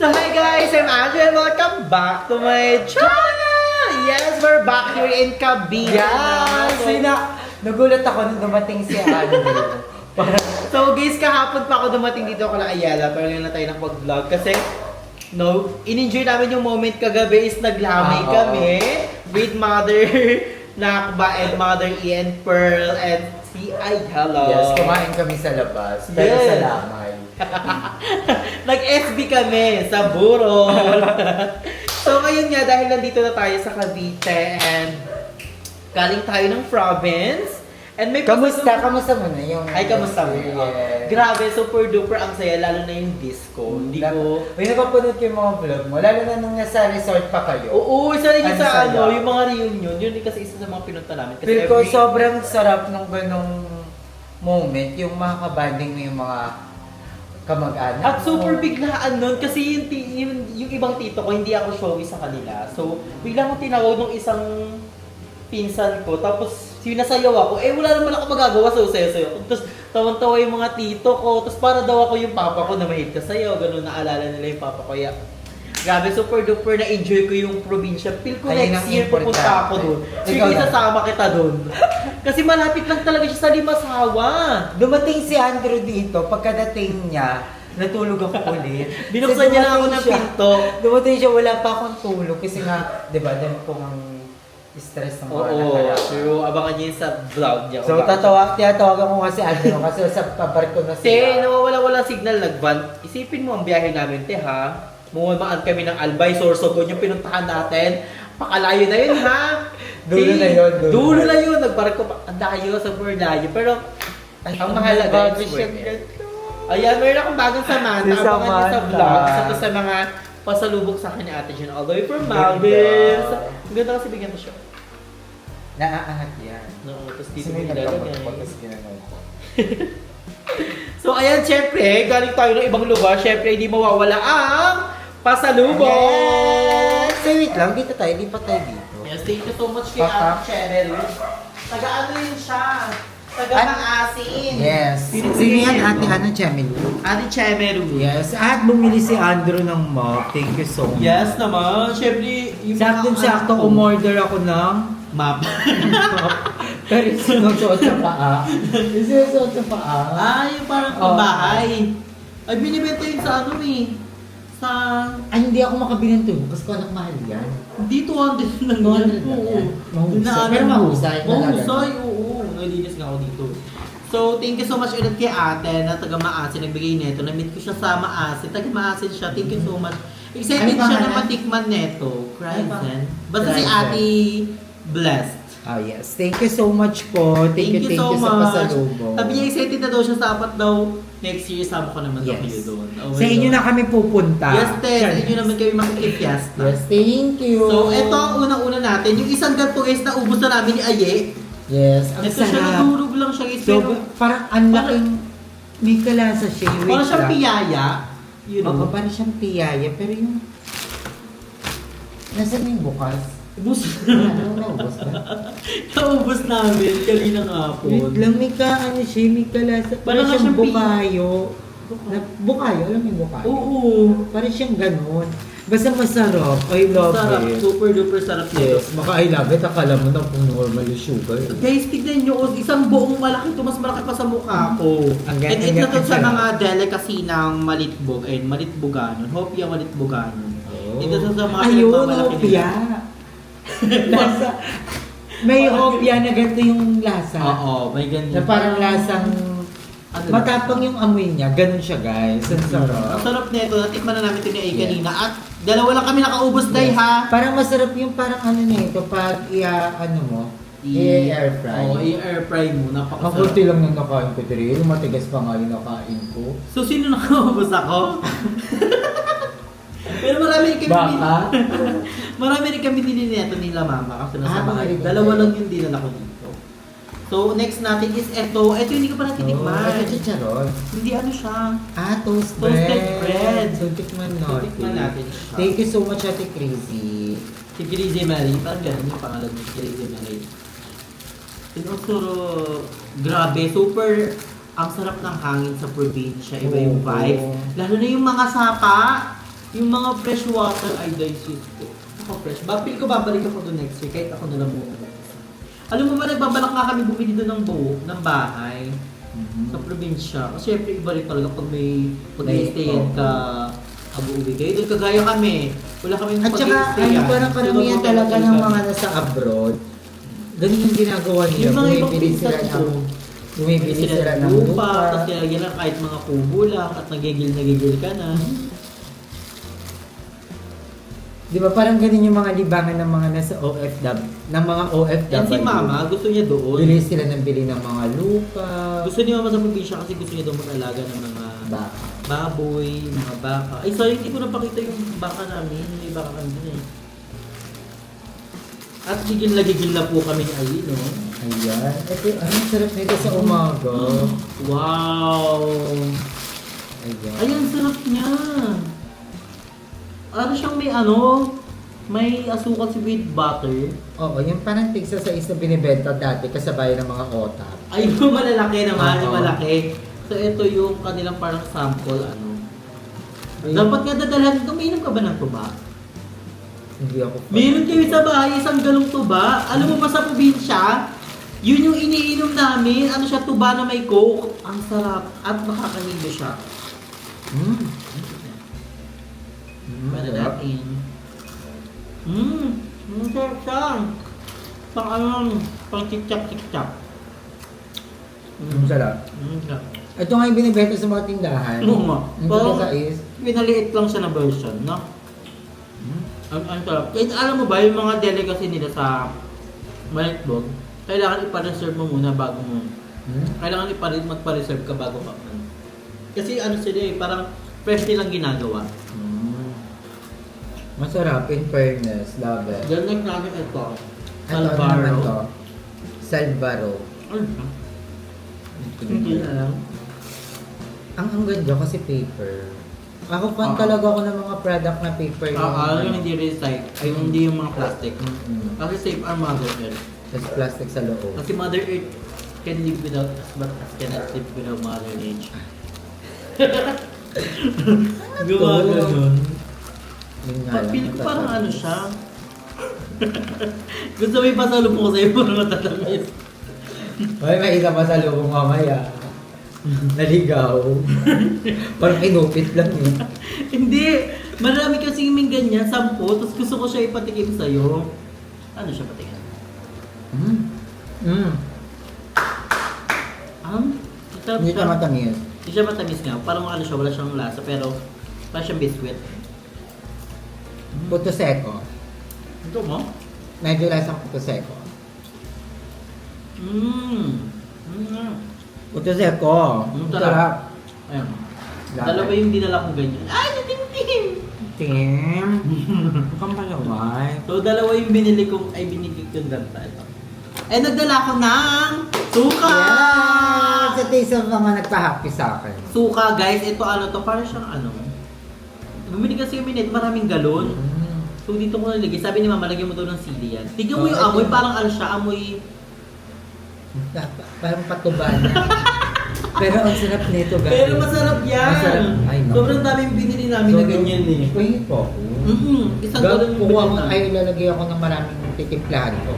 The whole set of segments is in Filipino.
So hi guys, I'm Andrew and welcome back to my channel! Yes, we're back here in Cavite. Yes! Nagulat ako nung dumating si Andrew. So guys, kahapon pa ako dumating dito kala Ayala, pero ngayon na tayo nakapag-vlog kasi in-enjoy namin yung moment kagabi is naglamay kami with Mother Nakba and Mother Ian Pearl and si Ayala. Yes, kumain kami sa labas, pero Yes. sa lamay. Nag-SB kami sa Burol. So ngayon nga, dahil nandito na tayo sa Cavite and galing tayo ng province. And may Kamusta mo na yung... Ay, kamusta mo? Yes. Grabe, super duper ang saya, lalo na yung disco. Hindi ko... Uy, napapanood ko yung mga vlog mo, lalo na nung nasa resort pa kayo. Oo, isa rin yun Ano sa saya? yung mga reunion. Yun din kasi isa sa mga pinunta namin. Kasi Feel ko sobrang sarap nung ganong moment, yung makakabanding mo yung mga kamag-anak. At super biglaan nun kasi yung ibang tito ko, hindi ako showy sa kanila. So, biglang ko tinawag nung isang pinsan ko, tapos sinasayaw ako, wala naman ako magagawa, so sayo-sayo. Tapos tawan-tawa yung mga tito ko, tapos para daw ako yung papa ko na mahilig kasayaw, ganun, naalala nila yung papa ko. Kaya, grabe, super duper na-enjoy ko yung probinsya. Feel ko Ayun next ang year pupunta importante. ako doon. Sige, Ikaw na. sasama kita doon. Kasi malapit lang talaga siya sa Limasawa. Dumating si Andrew dito, pagkadating niya, natulog ako ulit. Binuksan Kasi niya na ako dumating ng siya- pinto. Dumating siya, wala pa akong tulog kasi nga, di ba, dahil ko ang stress ng mga Oo, nakalakad. pero abangan niyo yun sa vlog niya. So, tinatawagan ko kasi Andrew kasi sa pabarko na Te, sila. nawawala-wala signal, nag-van. Isipin mo ang biyahe namin, te, ha? Mumamaan kami ng Albay, Sorsogon, yung pinuntahan natin. Pakalayo na yun, ha? Dulo Te, na yun, Dulo na yun. Nagbarko pa. Ang layo, super layo. Pero, ang mahalaga, bago it's siya worth it. Ayan, meron akong bagong Samantha. Si Abangan niyo sa Samantha. vlog. Sa mga pasalubok sa akin ni Ate Jen. All the way from Maldives. Ang ganda kasi bigyan ko siya. Naaangat yan. No, tapos Kasi dito may mo nagkamot ilalagay. ko, tapos ginagawa ko. So ayan, syempre, galing tayo ng ibang lugar. Syempre, hindi mawawala ang pasalubong. Yes! So, wait lang, dito tayo, di pa tayo dito. Yes, thank you so much kay Papa. Ate Cheryl. Taga-ano yun siya? Taga-maasin. Yes. Sino yan, Ate Hana Chamelu? Ate Chemeru. Yes, at bumili si Andrew ng mop. Thank you so much. Yes naman. Syempre, yung Saktong-sakto umorder ako ng map. pero sinusuot sa paa. Sinusuot sa paa. Yung parang Oh. pambahay. Ay, binibenta yun sa ano eh. Sa... Ay, hindi ako makabili ng tulog kasi anak mahal yan. Dito, 200 lang 200 yan. lang Oo. yan. Mahusay. Dinaanan Pero mo. mahusay. Mahusay, oo. Nalinis nga ako dito. So, thank you so much ulit kay ate na taga Maasin, nagbigay neto. Na-meet ko siya sa Maasin. Taga Maasin siya. Thank you so much. Excited Ano siya na pangalan? matikman neto. Cryzen. Basta si Cryzen. ate Blessed. Oh yes, thank you so much po. Thank you so sa much. pasalubong. Sabi niya excited na daw siya sa apat daw. Next year, sama ko naman daw Yes. kayo doon. Oh, Sa inyo na kami pupunta. Yes, te. Sa inyo naman kami makikipiasta. Yes, thank you. So, ito ang unang-una natin. Yung isang ganito guys na ubos na namin ni Aye. Yes, ang Ito siya, sarap. nadurog lang siya guys. So, Pero parang ang laking, may kalasa siya. Wait parang siyang lang. piyaya. You know? Oo, parang siyang piyaya. Pero yung, nasaan yung bukas? Ubus. Ano, naubos na? Naubos namin kanina Wait hapon. lang, may ano siya, may kalasa. Parang Parang nga siyang siyang bukayo. Bukayo, alam mo yung bukayo? Oo. Parang siyang ganun. Basta masarap. I love Sarap. it. Super duper sarap nito. Yes, baka I love it. Akala mo na kung normal yung sugar. Guys, tignan nyo, isang buong malaki ito, mas malaki pa sa mukha ko. Ang And ganda- ito ang to sa sarap. mga delicacy ng malitbog, and malitboganon. Hopia malitboganon. Oh. Ito to sa mga Ayun, pinagmamalaki hopya. Lasa. May hopya na ganito yung lasa. Oo, may ganyan. Na parang lasang Ano matapang yung amoy niya. Ganun siya, guys. Ang Ang sarap. sarap nito, natikman na namin ito ni Ay Yes. kanina. At dalawa lang kami nakaubos day Yes. ha. Parang masarap yung parang ano nito pag ano mo, i-air fry. Oo, i-air fry mo. Napakasarap. Mabuti lang nung nakain ko diri. Yung matigas pa nga yung nakain ko. So, sino nakaubos ako? Pero marami rin kami Baka? marami rin kami dinineto nila mama kasi nasa Ah, bahay. magaling. Dalawa lang yung dinala ko dito. So, next natin is eto. Eto hindi ko pa natitikman. Ito chicharon. Hindi ano siya. Ah, toast Toasted bread. So, tikman So, natin. tikman natin siya. Thank you so much, Ate Crazy. Si Crazy Mary. Parang ganun yung pangalan ni Crazy Mary. And also, grabe, super ang sarap ng hangin sa probinsya. Iba yung Oo. vibes. Lalo na yung mga sapa. Yung mga fresh water iodized use ko. Ako fresh. Feel ko babalik ako doon next year kahit ako na lang muna. Alam mo ba, nagbabalak nga kami bumili doon ng buo, ng bahay. Sa probinsya. Kasi syempre iba rin talaga pag may pag-i-stayan ka, abu-uwi kayo. Doon kagaya kami. Wala kami At saka, ano parang karamihan talaga ng mga nasa abroad, ganun yung ginagawa nila. Yung mga ibang Bumibili sila pinsan ng, ko. bumibili sila ng lupa. Tapos nilagyan lang kahit mga kubo lang at nagigil ka na. Di ba parang ganun yung mga libangan ng mga nasa OFW, ng mga OFW. Yan si mama, gusto niya doon. Bili sila ng bili ng mga lupa. Gusto ni mama sa probinsya kasi gusto niya doon mag-alaga ng mga Baka. baboy, mga baka. Ay, sorry, hindi ko napakita yung baka namin. May baka kami dun eh. At gigil na po kami ni Ayi, no? Ayan. Ito, ang sarap nito sa umaga. Wow! Ayan. Ay, ang sarap niya! Ano siyang may asukal si with butter. Oo, yung parang tigsa sa isa binibenta dati kasabay ng mga otak. Ay, yung malalaki naman, yung Oo. malaki. So, ito yung kanilang parang sample, Ayun. Dapat nga dadalhan ito, mainom ka ba ng tuba? Hindi ako Meron kayo sa bahay, isang galong tuba. Alam mo ba sa probinsya, yun yung iniinom namin. Ano siya, tuba na may coke. Ang sarap. At makakahilo siya. Para natin. Ang sarap siya. Pang tikchap-tikchap. Ang sarap. Sarap. Ito nga yung binibenta sa mga tindahan. Oo nga. Yung tigsa is, Pinaliit lang siya na version, no? Ang sarap. Kahit alam mo ba, yung mga delicacy nila sa Maltbog, kailangan ipa-reserve mo muna bago mo. Kailangan magpa-reserve ka bago ka. Kasi ano sila eh, parang fresh nilang ginagawa. Masarap, in fairness. Love it. Ganun namin ito. Ano naman to? Salvaro. Ano ba? Hindi na lang. Ang ganda kasi paper. Ako fan talaga ako ng mga product na paper. Yung hindi recycle, ay hindi yung mga plastic. Kasi safe ang Mother Earth. Tapos plastic sa loob. Kasi Mother Earth can live without us, but us cannot live without Mother Nature. Gumagano'n. Yun nga lang. Pili ko parang ano siya. Gusto may pasalubong ko sa'yo para matatamis. Ay, may isa pa sa loob mamaya. Naligaw. Parang inupit lang yun. Hindi. Marami kasi yung ganyan, 10. Tapos gusto ko siya ipatikim sa'yo. Ano siya patikin? Hindi ka matamis. Hindi siya matamis nga. Parang ano siya, wala siyang lasa. Pero parang siyang biscuit. Puto seco. Ito mo? Medyo lasang puto seco. Puto seco. Sarap. Ayan. Love Dalawa it. yung dinala kong ganyan. Ay, natimtim! Tim. Mukhang palaway. So, dalawa yung binili kong, ay binigay kong danta. Ito. Eh, nagdala ko ng suka! Yeah! Sa taste of mga nagpa-happy sa akin. Suka, guys. Ito ano to, parang siyang ano. Bumili kasi kami nito, maraming galon. So, dito ko nalagay. Sabi ni mama, lagyan mo daw ng sili yan. Tignan mo yung Oh, amoy, ito. parang ano siya, amoy. Parang patuba na. Pero ang sarap nito, guys. Pero masarap yan. Masarap. Ay, no. Sobrang daming binili namin na ganyan eh. Pwede po. Isang galon yung Kuha binili ko, namin. ay ilalagay ako ng maraming titimplahan ko.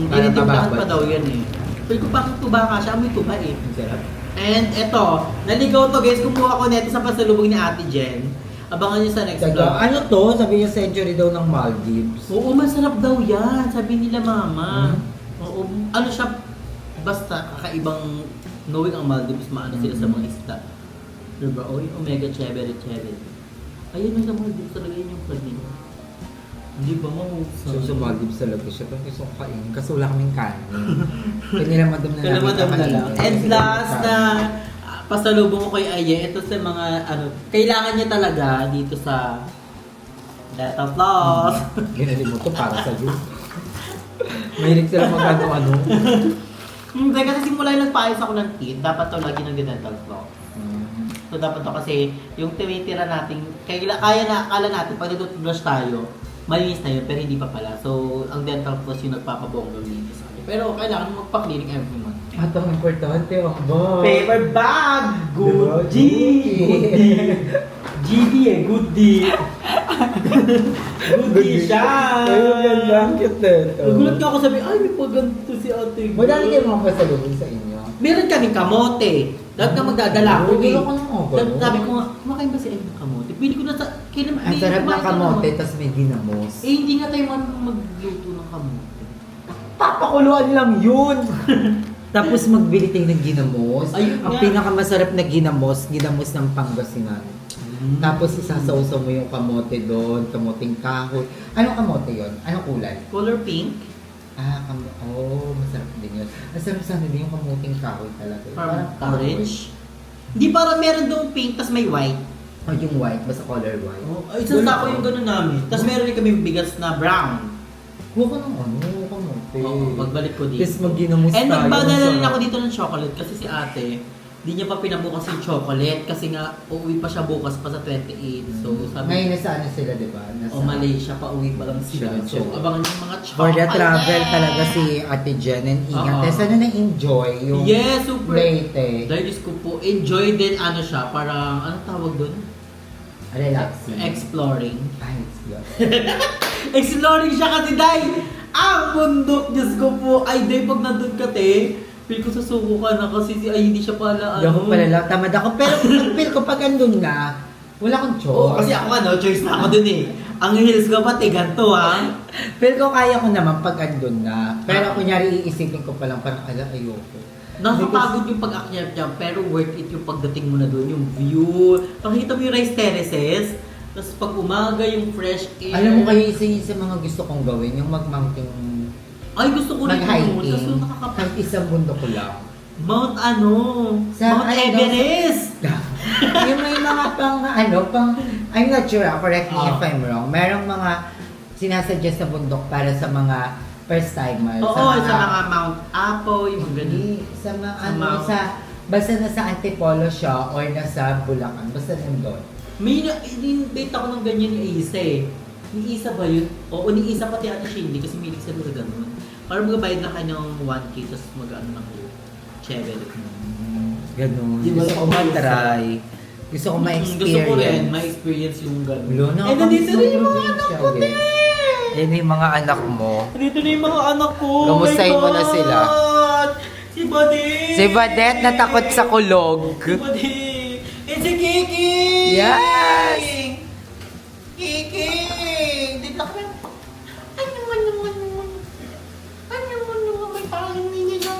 Para Tinitimplahan mababad. pa daw yan eh. Pero kung bakit tuba ka siya, amoy tuba eh. Ang sarap. And eto, naligaw to guys, kumuha ko neto sa pasalubong ni Ate Jen. Abangan niyo sa next Teka, vlog. ano to? Sabi niya century daw ng Maldives. Oo, masarap daw yan, sabi nila mama. Oo, ano siya, basta kakaibang knowing ang Maldives, maano sila sa mga isda. Diba? O yung omega chévere. Ayun yung sa Maldives talaga yun yung flag nila. Hindi ba So sa Maldives talaga siya. Pero gusto ko kain. Kasi wala kaming kanin. Kaya nilamadam na Kalamadam na lang. And last na pasalubong ko kay Aye, ito sa mga ano, kailangan niya talaga dito sa Data Plus. Ginali mo to para sa iyo. Mahilig sila mag-ano-ano. Hindi, kasi simula yung nagpaayos ako ng teeth, dapat to lagi ng dental floss. So dapat to kasi yung tinitira natin, akala natin pag nag-toothbrush tayo, malinis na yun, pero hindi pa pala. So ang dental floss yung nagpapabonggang linis. Pero kailangan magpa-cleaning every month. At ang importante, ang bag. Paper bag! Good Diba? G! Good D! GD eh, good D! Goodie siya! Ayun, ganda. Ang cute na ito. Nagulat ka ako sabi, ay, may paganto si ate. Madami kayo mga pasalubong sa inyo. Meron kaming kamote. Lahat na magdadala ko eh. Gulo ko ng oven. Sabi ko nga, kumakain ba si Ed ng kamote? Pili ko na sa... Ang sarap ng kamote, tas may ginamos. Eh, hindi nga tayo magluto ng kamote. Papakuluan lang yun! Tapos magbili tayo ng ginamos. Ayun Ang nga. pinakamasarap na ginamos ng Pangasinan. Tapos isasawsaw mo yung kamote doon, kamoteng kahoy. Anong kamote yon? Anong kulay? Color pink. Masarap din yun. Ang sarap sana din yung kamoteng kahoy talaga. Parang kahoy. orange. Hindi, parang meron doon pink, tas may white. O yung white, basta color white. Ay, isang sako yung gano'n namin. Tas meron din kami bigas na brown. Huwag ka ng kamote. Oo, pagbalik ko dito. Tapos magginamos And tayo. magpadala rin Masarap. ako dito ng chocolate kasi si ate, di niya pa pinabukas yung chocolate kasi nga uuwi pa siya bukas pa sa 28. So sabi Ngayon nasa ano sila, di ba? Nasa Malaysia pa uwi pa lang sila. Sure, So sure. abangan yung mga chocolate. For the travel talaga si Ate Jen and Ingat. Oo. Tapos ano na-enjoy yung Yes, super. Leyte. Dahil Diyos ko po, enjoy din ano siya, parang, ano tawag doon? Relaxing. Exploring. Ay, it's good. Exploring siya kasi, Day! Ang bundok, Diyos ko po. Ay, Day, pag nandun ka, te, feel ko susuko ka na kasi ay, hindi siya pala, Hindi ako pala lang, tamad ako. Pero feel ko pag andun na, wala akong choice. Oo, kasi ako choice na ako dun eh. Ang heels ko pati ganito ha. Feel ko kaya ko naman pag andun na. Pero kunyari iisipin ko pa lang parang, ayoko. Nakakapagod yung pag-akyat niya, pero worth it yung pagdating mo na doon, yung view. Pakita mo yung rice terraces, tapos pag umaga yung fresh air. Alam mo kayo, isa yun sa mga gusto kong gawin, yung mag-mountain, Ay, gusto ko rin yun. mag-hiking. Tapos nakakapag... Kahit isang bundok ko lang. Mount Sa Mount ano, Everest! Yung may mga I'm not sure, correct me if I'm wrong. Merong mga sinasuggest sa bundok para sa mga first timers. Oo, sa mga Mount Apo, yung mga ganun. Hindi, sa mga Mount- basta nasa Antipolo siya or nasa Bulacan, basta nandun. May in-date ako ng ganyan ni Isa eh. Ni Isa ba yun? Oo, ni Isa pati ate Shindy kasi may sa sa ganun. Parang magbabayad na kayo ng 1K tapos mag-ano na kayo. Chevel. Ganun. Di ba Gusto ko ako ma-try. Gusto ko ma-experience. Gusto ko rin, ma-experience yung ganun. Lo, Eh, nandito rin yung mga anak ko, te! Yan yung mga anak mo. Nandito na yung mga anak ko. Kamustahin Oh my mo na sila? God! Si Badet! Si Badet natakot sa kulog. Si Badet! Eh, si Kiki! Yes! Kiki! Dito na kami. Ay, naman. May parang nini na.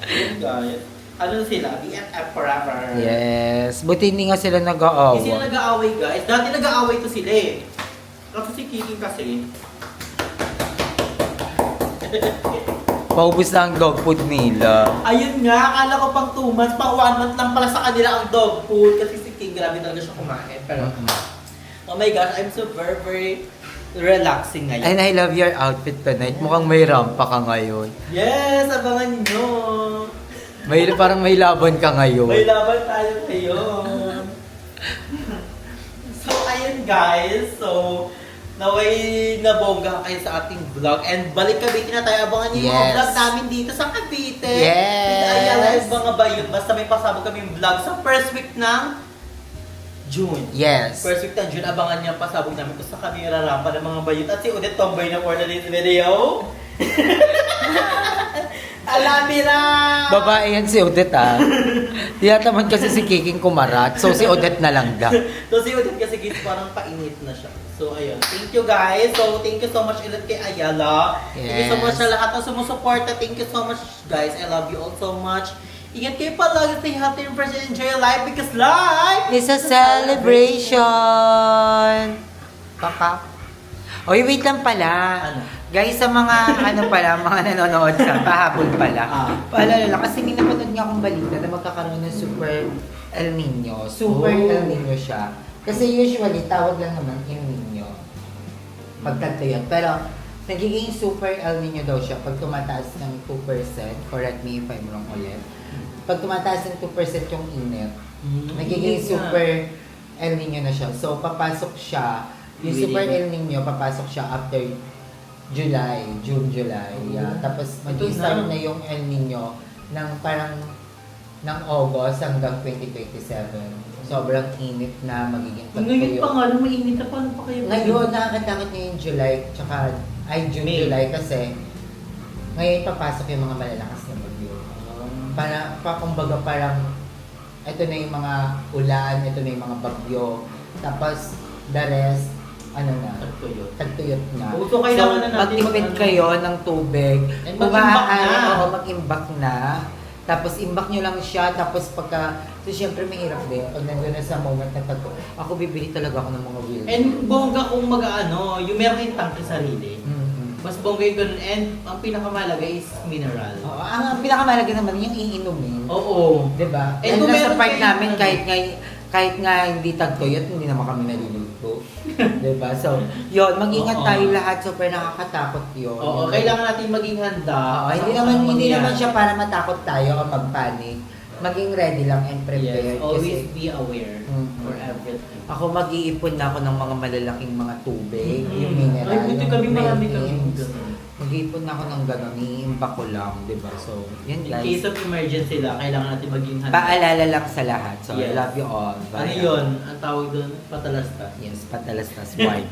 Ayun, guys. Ano sila? BFF forever. Yes. Buti hindi nga sila Hindi nag-aawa. sila nag-aaway, guys. Dati nag-aaway to sila eh. Kaso si Kiki kasi, Paubos na ang dog food nila. ayun nga, akala ko pang 2 months, pang 1 month lang pala sa kanila ang dog food. Kasi si King, grabe talaga siya kumain. Pero, oh my gosh, I'm so very, very relaxing ngayon. And I love your outfit tonight. Mukhang may rampa ka ngayon. Yes, abangan nyo. Parang may laban ka ngayon. May laban tayo ngayon. So, ayun guys. So, naway nabongga kayo sa ating vlog. And balik Cavite na tayo. Abangan niyo yung mga Yes. vlog namin dito sa Cavite. Yes. With Ayala yung mga bayot. Basta may pasabog kami yung vlog sa first week ng June. Yes. First week ng June, abangan niyo ang pasabog namin kung sa kami rarampa ng mga bayot. At si Odette tomboy na for today's video. Alamira! Babae yan si Odette Tiyataman kasi si Kiking kumarat. So si Odette na lang da. So si Odette kasi guys, parang painit na siya. So ayun, thank you guys. So thank you so much ulit kay Ayala. Thank you so much Yes. sa lahat ng sumusuporta. Thank you so much guys. I love you all so much. Ingat kayo palagi, stay healthy and fresh and enjoy your life because life It's a celebration! Kaka. Oy, wait lang pala. Ano? Guys, sa mga mga nanonood sa pahabol pala. Paalala lang, kasi may napanood nga akong balita na magkakaroon ng Super El Nino. Super Oh. El Nino siya. Kasi usually, tawag lang naman El Nino. Pagkanto yun. Pero, nagiging Super El Nino daw siya pag tumataas ng 2%. Correct me if I'm wrong ulit. Pag tumataas ng 2% yung init, nagiging Init nga. Super El Nino na siya. So, papasok siya. Yung Really? Super El Nino, papasok siya after June, July. Yeah. Oh. Tapos Ito mag-start na. na yung El Nino ng parang ng August hanggang 2027. Sobrang init na magiging Ngayon pa pagtuyo. nga, nung mainit na, paano pa kayo? Ngayon, nakakatakot niya yung July, tsaka, June, May. July kasi ngayon papasok yung mga malalakas na bagyo. Kumbaga parang, ito na yung mga ulan, ito na yung mga bagyo. Tapos, the rest, Tagtuyot. tagtuyot na. So, kailangan na natin magtipid mag- kayo ng tubig. And Kung mag-imbak maaari, na. oo, mag-imbak na. Tapos, imbak nyo lang siya. Tapos, so, syempre, may hirap din. Pag nandun na sa moment na ako bibili talaga ako ng mga wheels. And bongga kung mag-ano, yung meron kayong tank sa sarili. Mas bongga yung ganun. And ang pinakamalaga is mineral. Oo, ang pinakamalaga naman yung iinumin. Oo. Diba? And And kung nasa meron part kayong namin, ano, kahit nga hindi tagtuyot, hindi naman kami naluluto. Diba? So, yun, mag-ingat Oo. tayo lahat. Super nakakatakot yun. Oo, kailangan natin maging handa. Oo, sa hindi mga naman mangyayari. siya para matakot tayo o mag-panic. Maging ready lang and prepared. Yes, always Kasi be aware Mhm. for everything. ako mag-iipon na ako ng mga malalaking mga tubig, Mhm. yung mineral. Ay, buti yung kami, marami red kami beans. ganun. Mag-iipon na ako ng gano'n, iimbak ko lang, di ba? So, yan In guys. case of emergency lang, kailangan natin maging handa. Paalala lang sa lahat. So, I Yes. love you all. Ano Bye. yun? Ang tawag doon, patalastas. Yes, patalastas wine.